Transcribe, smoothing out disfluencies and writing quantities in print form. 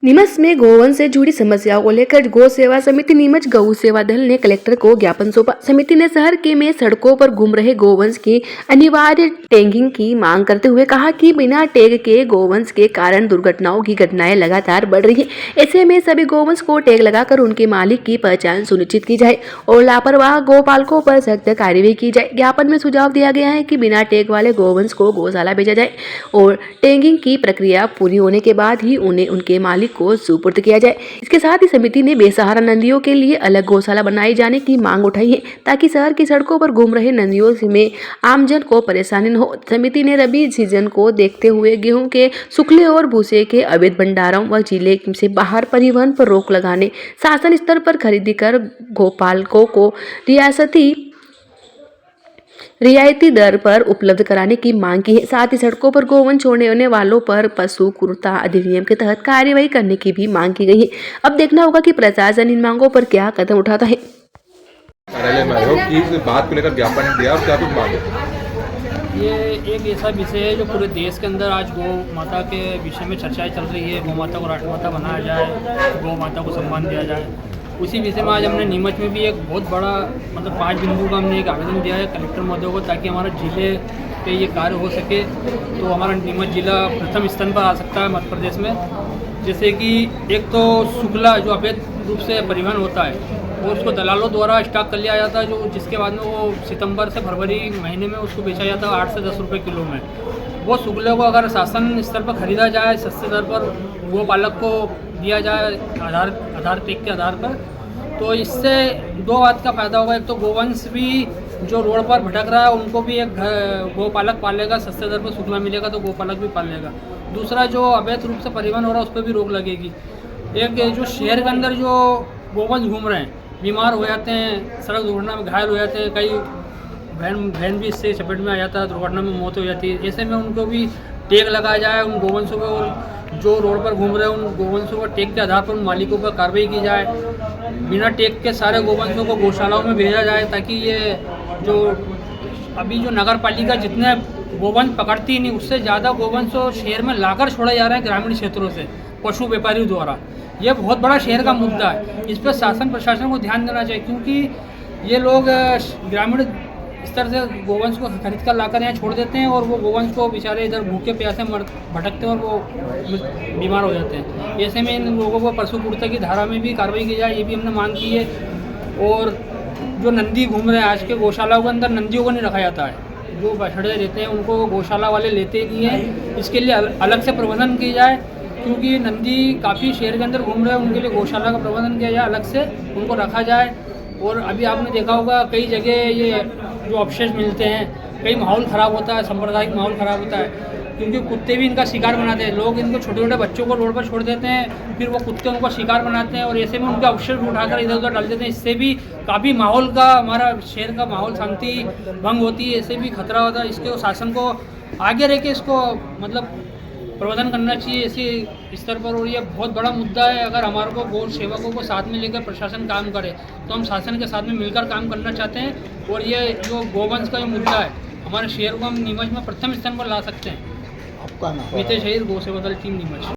नीमच में गोवंश से जुड़ी समस्याओं को लेकर गौ सेवा समिति नीमच गौ सेवा दल ने कलेक्टर को ज्ञापन सौंपा। समिति ने शहर के में सड़कों पर घूम रहे गोवंश की अनिवार्य टैगिंग की मांग करते हुए कहा कि बिना टैग के गोवंश के कारण दुर्घटनाओं की घटनाएं लगातार बढ़ रही हैं। ऐसे में सभी गोवंश को टैग लगाकर उनके मालिक की पहचान सुनिश्चित की जाए और लापरवाह गोपालकों पर सख्त कार्रवाई की जाए। ज्ञापन में सुझाव दिया गया है कि बिना टैग वाले गोवंश को गौशाला भेजा जाए और टैगिंग की प्रक्रिया पूरी होने के बाद ही उन्हें उनके मालिक को सुपुर्द किया जाए। इसके साथ ही समिति ने बेसहारा नंदियों के लिए अलग गौशाला बनाए जाने की मांग उठाई है ताकि शहर की सड़कों पर घूम रहे नंदियों में आमजन को परेशानी न हो। समिति ने रबी सीजन को देखते हुए गेहूं के सुखले और भूसे के अवैध भंडारों व जिले से बाहर परिवहन पर रोक लगाने, शासन स्तर पर खरीदी कर गोपालकों को रियायती दर पर उपलब्ध कराने की मांग की है। साथ ही सड़कों पर गोवंश छोड़ने वालों पर पशु क्रूरता अधिनियम के तहत कार्रवाई करने की भी मांग की गई है। अब देखना होगा कि प्रशासन इन मांगों पर क्या कदम उठाता है। कार्यालय में आए हो कि इस बात को लेकर ज्ञापन दिया और क्या कुछ मांगे? ये एक ऐसा विषय है जो पूरे देश के अंदर आज गौ माता के विषय में चर्चाएं चल रही है। गौ माता को राष्ट्रमाता बनाया जाए, गौ माता को सम्मान दिया जाए, उसी विषय में आज हमने नीमच में भी एक बहुत बड़ा 5 बिंदु का हमने एक आवेदन दिया है कलेक्टर महोदय को, ताकि हमारा जिले पे ये कार्य हो सके। तो हमारा नीमच जिला प्रथम स्थान पर आ सकता है मध्य प्रदेश में। जैसे कि एक तो शुक्ला जो अवैध रूप से परिवहन होता है वो उसको दलालों द्वारा स्टॉक कर लिया जाता है, जो जिसके बाद में वो सितंबर से फरवरी महीने में उसको बेचा जाता है 8 से 10 रुपये किलो में। वो शुक्ले को अगर शासन स्तर पर खरीदा जाए, सस्ते दर पर गो पालक को दिया जाए आधार टेक के आधार पर, तो इससे दो बात का फ़ायदा होगा। एक तो गोवंश भी जो रोड पर भटक रहा है उनको भी एक गोपालक पालेगा, सस्ते दर पर शुक्ला मिलेगा तो गोपालक भी पालेगा। दूसरा जो अवैध रूप से परिवहन हो रहा है उस पर भी रोक लगेगी। एक जो शहर के अंदर जो गोवंश घूम रहे हैं, बीमार हो जाते हैं, सड़क दुर्घटना में घायल हो जाते हैं, कई बहन भी इससे चपेट में आ जाता है, दुर्घटना में मौत हो जाती है। ऐसे में उनको भी टैग लगाया जाए उन गोवंशों को, और जो रोड पर घूम रहे हैं उन गोवंशों को टैग के आधार पर उन मालिकों पर कार्रवाई की जाए। बिना टैग के सारे गोवंशों को गौशालाओं में भेजा जाए, ताकि ये जो अभी जो नगर पालिका जितने गोवंश पकड़ती नहीं, उससे ज़्यादा गोवंश शहर में लाकर छोड़े जा रहे हैं ग्रामीण क्षेत्रों से पशु व्यापारियों द्वारा। ये बहुत बड़ा शहर का मुद्दा है, इस पर शासन प्रशासन को ध्यान देना चाहिए, क्योंकि ये लोग ग्रामीण स्तर से गोवंश को खरीद कर लाकर यहाँ छोड़ देते हैं और वो गोवंश को बेचारे इधर भूखे प्यासे भटकते हैं और वो बीमार हो जाते हैं। ऐसे में इन लोगों को पशु क्रूरता की धारा में भी कार्रवाई की जाए, ये भी हमने मांग की है। और जो नंदी घूम रहे हैं आज के गौशालाओं के अंदर, नंदियों को नहीं रखा जाता है, जो बछड़े रहते हैं उनको गौशाला वाले लेते नहीं हैं। इसके लिए अलग से प्रबंधन किया जाए, क्योंकि नंदी काफ़ी शहर के अंदर घूम रहे हैं, उनके लिए गौशाला का प्रबंधन किया जाए, अलग से उनको रखा जाए। और अभी आपने देखा होगा कई जगह ये जो अवशेष मिलते हैं, कई माहौल ख़राब होता है, सांप्रदायिक माहौल ख़राब होता है, क्योंकि कुत्ते भी इनका शिकार बनाते हैं। लोग इनको छोटे छोटे बच्चों को रोड पर छोड़ देते हैं, फिर वो कुत्ते उनको शिकार बनाते हैं और ऐसे में उनके अवशेष उठाकर इधर उधर डाल देते हैं। इससे भी काफ़ी माहौल का, हमारा शहर का माहौल शांति भंग होती है, ऐसे भी खतरा होता है। इसके शासन को आगे रह के इसको प्रबंधन करना चाहिए इसी स्तर पर। और ये बहुत बड़ा मुद्दा है। अगर हमारे को गौ सेवकों को साथ में लेकर प्रशासन काम करे तो हम शासन के साथ में मिलकर काम करना चाहते हैं। और ये जो गोवंश का जो मुद्दा है, हमारे शहर को हम नीमच में प्रथम स्थान पर ला सकते हैं। आपका नाम? मितेश शहीद, गौ सेवा दल टीम नीमच।